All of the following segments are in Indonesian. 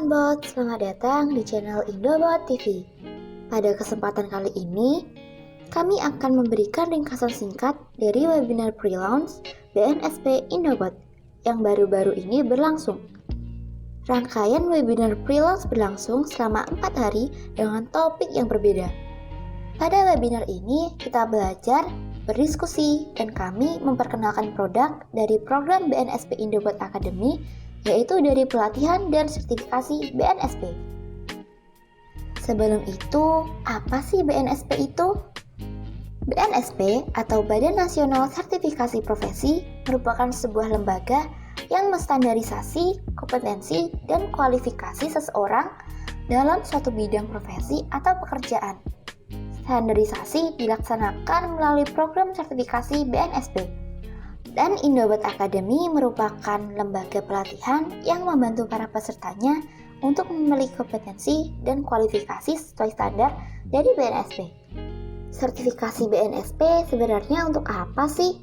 Inbot, selamat datang di channel Indobot TV. Pada kesempatan kali ini, kami akan memberikan ringkasan singkat dari webinar pre-launch BNSP Indobot yang baru-baru ini berlangsung. Rangkaian webinar pre-launch berlangsung selama 4 hari dengan topik yang berbeda. Pada webinar ini, kita belajar, berdiskusi, dan kami memperkenalkan produk dari program BNSP Indobot Academy, yaitu dari pelatihan dan sertifikasi BNSP. Sebelum itu, apa sih BNSP itu? BNSP atau Badan Nasional Sertifikasi Profesi merupakan sebuah lembaga yang menstandarisasi kompetensi dan kualifikasi seseorang dalam suatu bidang profesi atau pekerjaan. Standarisasi dilaksanakan melalui program sertifikasi BNSP. Dan Indobot Academy merupakan lembaga pelatihan yang membantu para pesertanya untuk memiliki kompetensi dan kualifikasi sesuai standar dari BNSP. Sertifikasi BNSP sebenarnya untuk apa sih?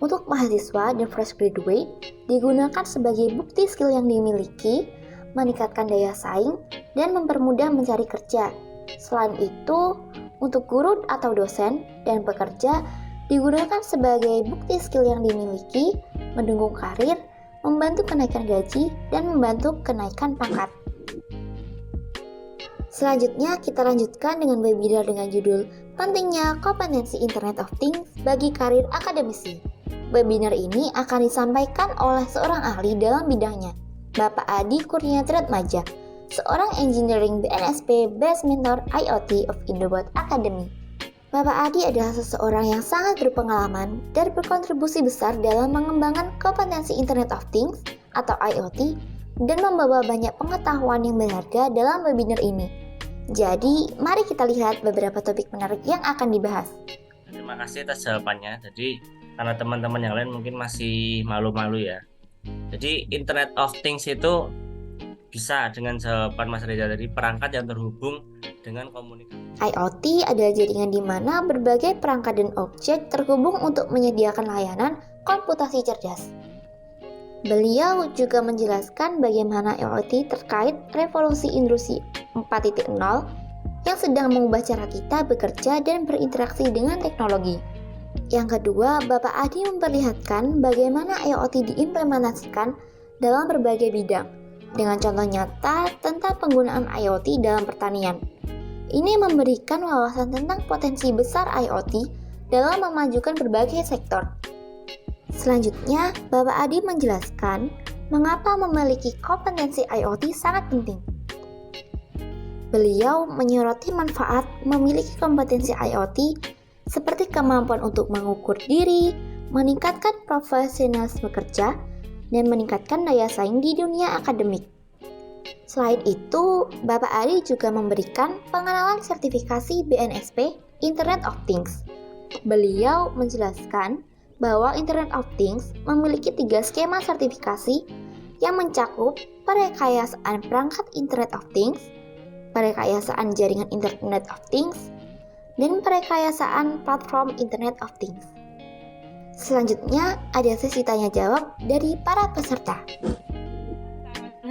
Untuk mahasiswa dan fresh graduate, digunakan sebagai bukti skill yang dimiliki, meningkatkan daya saing, dan mempermudah mencari kerja. Selain itu, untuk guru atau dosen dan pekerja, digunakan sebagai bukti skill yang dimiliki, mendukung karir, membantu kenaikan gaji, dan membantu kenaikan pangkat. Selanjutnya, kita lanjutkan dengan webinar dengan judul Pentingnya Kompetensi Internet of Things bagi Karir Akademisi. Webinar ini akan disampaikan oleh seorang ahli dalam bidangnya, Bapak Adi Kurnia Tretmaja, seorang engineering BNSP Best Mentor IoT of Indobot Academy. Bapak Adi adalah seseorang yang sangat berpengalaman dan berkontribusi besar dalam mengembangkan kompetensi Internet of Things atau IoT dan membawa banyak pengetahuan yang berharga dalam webinar ini. Jadi, mari kita lihat beberapa topik menarik yang akan dibahas. Terima kasih atas jawabannya. Jadi, karena teman-teman yang lain mungkin masih malu-malu ya. Jadi, Internet of Things itu bisa dengan jawaban Mas Reza tadi, perangkat yang terhubung dengan komunikasi. IoT adalah jaringan di mana berbagai perangkat dan objek terhubung untuk menyediakan layanan komputasi cerdas. Beliau juga menjelaskan bagaimana IoT terkait revolusi industri 4.0 yang sedang mengubah cara kita bekerja dan berinteraksi dengan teknologi. Yang kedua, Bapak Adi memperlihatkan bagaimana IoT diimplementasikan dalam berbagai bidang, dengan contoh nyata tentang penggunaan IoT dalam pertanian. Ini memberikan wawasan tentang potensi besar IoT dalam memajukan berbagai sektor. Selanjutnya, Bapak Adi menjelaskan mengapa memiliki kompetensi IoT sangat penting. Beliau menyoroti manfaat memiliki kompetensi IoT seperti kemampuan untuk mengukur diri, meningkatkan profesionalisme kerja, dan meningkatkan daya saing di dunia akademik. Selain itu, Bapak Adi juga memberikan pengenalan sertifikasi BNSP Internet of Things. Beliau menjelaskan bahwa Internet of Things memiliki 3 skema sertifikasi yang mencakup perekayasaan perangkat Internet of Things, perekayasaan jaringan Internet of Things, dan perekayasaan platform Internet of Things. Selanjutnya, ada sesi tanya jawab dari para peserta.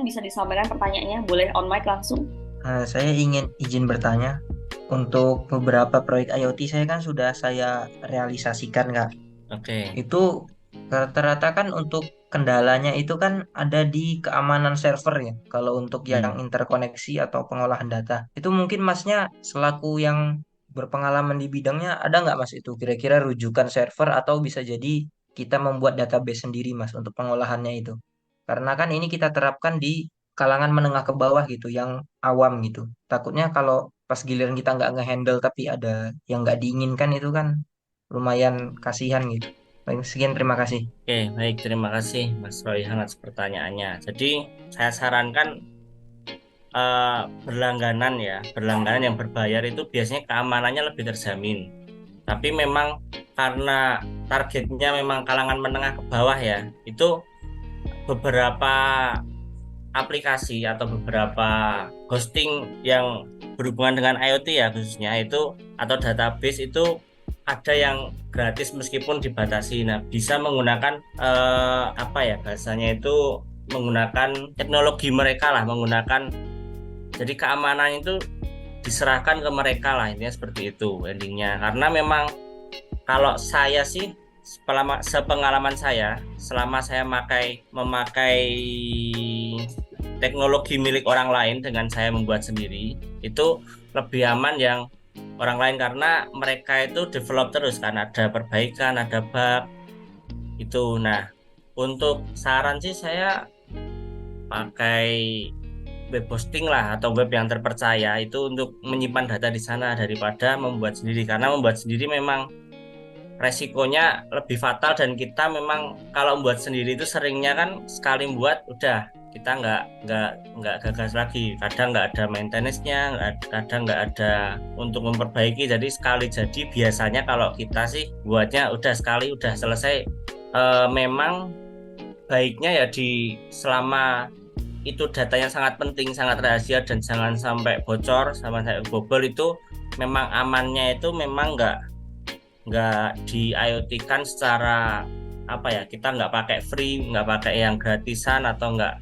Bisa disampaikan pertanyaannya, boleh on mic langsung. Saya ingin izin bertanya. Untuk beberapa proyek IoT saya kan sudah saya realisasikan, Kak. Oke. Itu rata-rata kan untuk kendalanya itu kan ada di keamanan server ya. Kalau untuk yang interkoneksi atau pengolahan data, itu mungkin Masnya selaku yang berpengalaman di bidangnya ada nggak Mas itu kira-kira rujukan server atau bisa jadi kita membuat database sendiri Mas untuk pengolahannya itu? Karena kan ini kita terapkan di kalangan menengah ke bawah gitu, yang awam gitu. Takutnya kalau pas giliran kita nggak ngehandle tapi ada yang nggak diinginkan itu kan lumayan kasihan gitu. Baik, sekian terima kasih. Oke, baik, terima kasih Mas Royhan atas pertanyaannya. Jadi, saya sarankan berlangganan ya. Berlangganan yang berbayar itu biasanya keamanannya lebih terjamin. Tapi memang karena targetnya memang kalangan menengah ke bawah ya, itu beberapa aplikasi atau beberapa hosting yang berhubungan dengan IoT ya khususnya itu atau database itu ada yang gratis meskipun dibatasi. Nah, bisa menggunakan bahasanya itu menggunakan teknologi mereka lah, jadi keamanan itu diserahkan ke mereka lah, intinya seperti itu endingnya. Karena memang kalau saya sih sepengalaman saya, selama saya memakai teknologi milik orang lain dengan saya membuat sendiri, itu lebih aman yang orang lain, karena mereka itu develop terus kan, ada perbaikan, ada bug itu. Nah, untuk saran sih saya pakai web hosting lah, atau web yang terpercaya itu untuk menyimpan data di sana daripada membuat sendiri, karena membuat sendiri memang resikonya lebih fatal. Dan kita memang kalau membuat sendiri itu seringnya kan sekali buat udah, kita nggak gagas lagi, kadang nggak ada maintenance-nya, kadang nggak ada untuk memperbaiki. Jadi sekali jadi biasanya kalau kita sih buatnya udah sekali udah selesai. Memang baiknya ya selama itu datanya sangat penting, sangat rahasia, dan jangan sampai bocor, sampai bobol, itu memang amannya itu memang nggak di IoT-kan secara apa ya, kita nggak pakai free, nggak pakai yang gratisan, atau nggak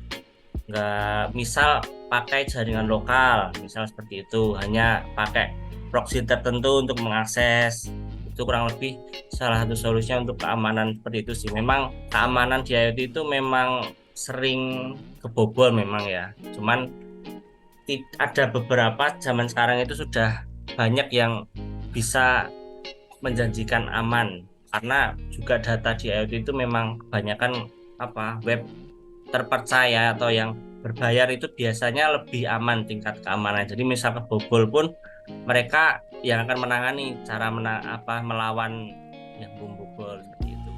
misal pakai jaringan lokal misal seperti itu, hanya pakai proxy tertentu untuk mengakses. Itu kurang lebih salah satu solusinya untuk keamanan seperti itu sih. Memang keamanan di IoT itu memang sering kebobol memang ya, cuman ada beberapa zaman sekarang itu sudah banyak yang bisa menjanjikan aman, karena juga data di IoT itu memang kebanyakan web terpercaya atau yang berbayar itu biasanya lebih aman tingkat keamanan. Jadi misal kebobol pun mereka yang akan menangani cara melawan yang membobol seperti itu.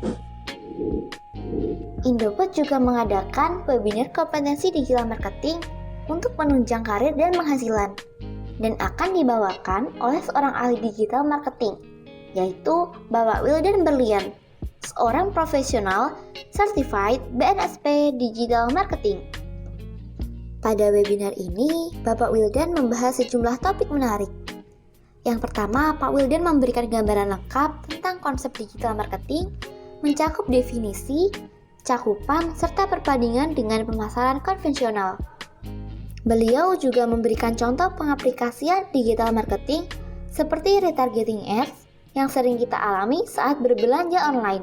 Indopod juga mengadakan webinar kompetensi digital marketing untuk menunjang karir dan penghasilan, dan akan dibawakan oleh seorang ahli digital marketing, yaitu Bapak Wildan Berlian, seorang profesional certified BNSP Digital Marketing. Pada webinar ini, Bapak Wildan membahas sejumlah topik menarik. Yang pertama, Pak Wildan memberikan gambaran lengkap tentang konsep digital marketing, mencakup definisi, cakupan, serta perbandingan dengan pemasaran konvensional. Beliau juga memberikan contoh pengaplikasian digital marketing seperti retargeting ads yang sering kita alami saat berbelanja online.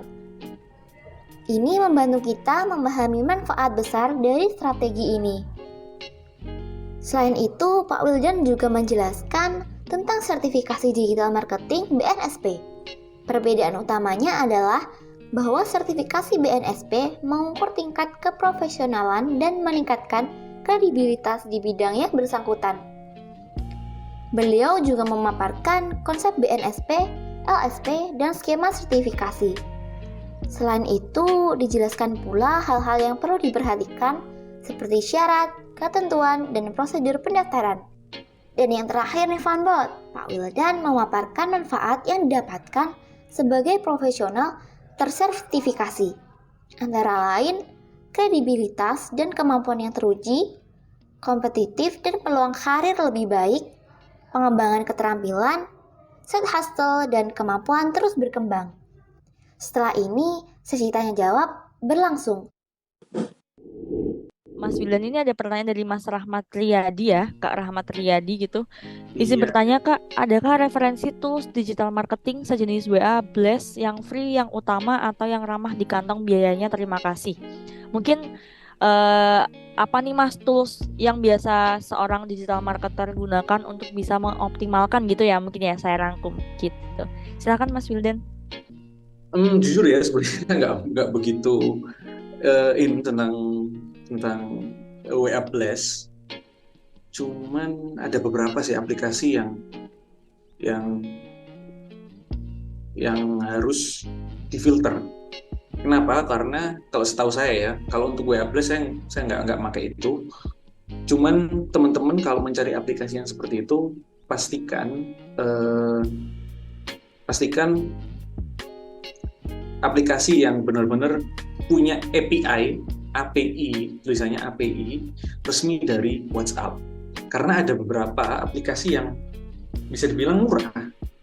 Ini membantu kita memahami manfaat besar dari strategi ini. Selain itu, Pak Wildan juga menjelaskan tentang sertifikasi digital marketing BNSP. Perbedaan utamanya adalah bahwa sertifikasi BNSP mengukur tingkat keprofesionalan dan meningkatkan kredibilitas di bidang yang bersangkutan. Beliau juga memaparkan konsep BNSP, LSP, dan skema sertifikasi. Selain itu, dijelaskan pula hal-hal yang perlu diperhatikan seperti syarat, ketentuan, dan prosedur pendaftaran. Dan yang terakhir nih Fanbot, Pak Wildan memaparkan manfaat yang didapatkan sebagai profesional tersertifikasi, antara lain kredibilitas dan kemampuan yang teruji, kompetitif dan peluang karir lebih baik, pengembangan keterampilan, side hustle, dan kemampuan terus berkembang. Setelah ini, sesi tanya jawab berlangsung. Mas Wildan, ini ada pertanyaan dari Mas Rahmat Riyadi ya, Kak Rahmat Riyadi gitu. Izin Iya. bertanya Kak, adakah referensi tools digital marketing sejenis WA, Blast yang free, yang utama, atau yang ramah di kantong biayanya? Terima kasih. Mungkin apa nih Mas tools yang biasa seorang digital marketer gunakan untuk bisa mengoptimalkan gitu ya, mungkin ya saya rangkum gitu. Silakan Mas Wildan. Jujur ya, sebenarnya nggak begitu tentang WA Blast. Cuman ada beberapa sih aplikasi yang harus difilter. Kenapa? Karena kalau setahu saya ya, kalau untuk WA Blast saya nggak pakai itu. Cuman teman-teman kalau mencari aplikasi yang seperti itu, pastikan aplikasi yang benar-benar punya API, tulisannya API resmi dari WhatsApp. Karena ada beberapa aplikasi yang bisa dibilang murah,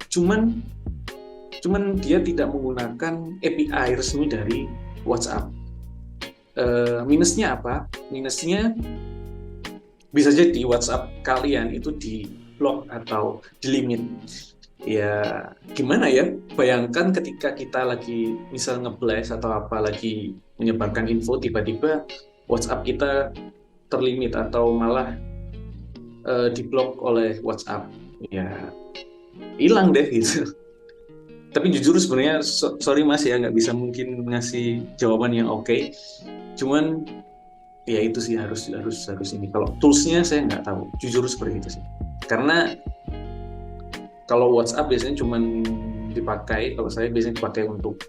cuman dia tidak menggunakan API resmi dari WhatsApp. Minusnya apa? Minusnya bisa jadi WhatsApp kalian itu di blok atau di limit. Ya gimana ya? Bayangkan ketika kita lagi misal nge-blast atau apa lagi menyebarkan info, tiba-tiba WhatsApp kita terlimit atau malah diblok oleh WhatsApp. Ya hilang deh gitu. Tapi jujur sebenarnya sorry Mas ya, nggak bisa mungkin ngasih jawaban yang oke. Cuman ya itu sih harus ini. Kalau toolsnya saya nggak tahu, jujur seperti itu sih. Karena kalau WhatsApp biasanya cuman dipakai, kalau saya biasanya dipakai untuk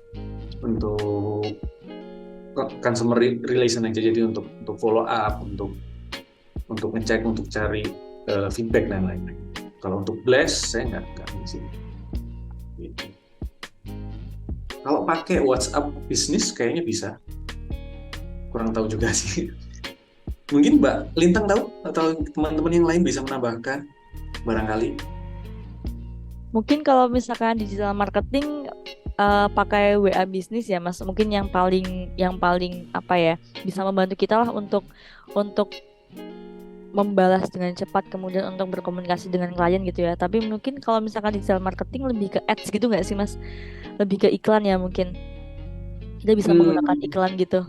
consumer relation aja, jadi untuk follow up, untuk ngecek, untuk cari feedback dan lain-lain. Kalau untuk blast saya nggak sih. Gitu. Kalau pakai WhatsApp bisnis kayaknya bisa. Kurang tahu juga sih. Mungkin Mbak Lintang tahu atau teman-teman yang lain bisa menambahkan barangkali. Mungkin kalau misalkan digital marketing pakai WA bisnis ya Mas, mungkin yang paling apa ya, bisa membantu kita lah untuk membalas dengan cepat, kemudian untuk berkomunikasi dengan klien gitu ya. Tapi mungkin kalau misalkan digital marketing lebih ke ads gitu nggak sih Mas? Lebih ke iklan ya mungkin. Kita bisa menggunakan iklan gitu.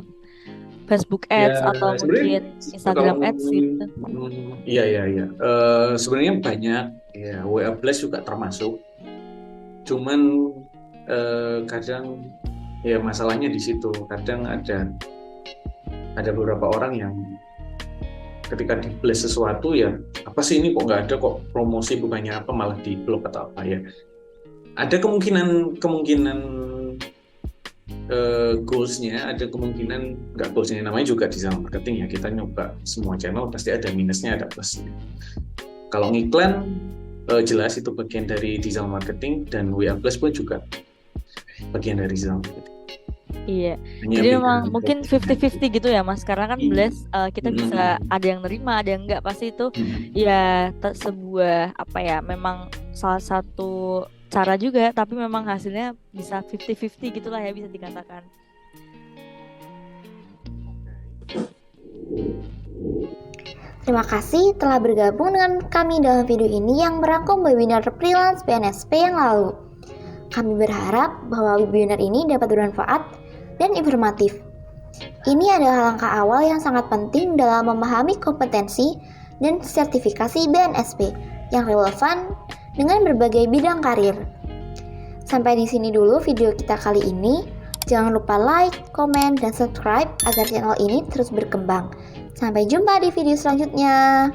Facebook ads Ya, atau sebenarnya mungkin Instagram kalau ads gitu. iya. Sebenarnya banyak ya, WA Blast juga termasuk. Cuman kadang ya masalahnya di situ. Kadang ada beberapa orang yang ketika di blast sesuatu ya, apa sih ini kok nggak ada, kok promosi bukannya apa malah di blok atau apa ya. Ada kemungkinan goalsnya, ada kemungkinan nggak goalsnya, namanya juga digital marketing ya, kita nyoba semua channel pasti ada minusnya ada plusnya. Kalau ngiklan jelas itu bagian dari digital marketing, dan WA Plus pun juga bagian dari digital marketing. Iya. Hanya Jadi beda memang bentuk. mungkin 50-50 gitu ya Mas. Karena kan Iya. blast kita bisa ada yang nerima, ada yang enggak. Pasti itu ya sebuah apa ya, memang salah satu cara juga, tapi memang hasilnya bisa 50-50 gitulah ya, bisa dikatakan. Terima kasih telah bergabung dengan kami dalam video ini yang merangkum webinar freelance BNSP yang lalu. Kami berharap bahwa webinar ini dapat bermanfaat dan informatif. Ini adalah langkah awal yang sangat penting dalam memahami kompetensi dan sertifikasi BNSP yang relevan dengan berbagai bidang karir. Sampai di sini dulu video kita kali ini. Jangan lupa like, komen, dan subscribe agar channel ini terus berkembang. Sampai jumpa di video selanjutnya.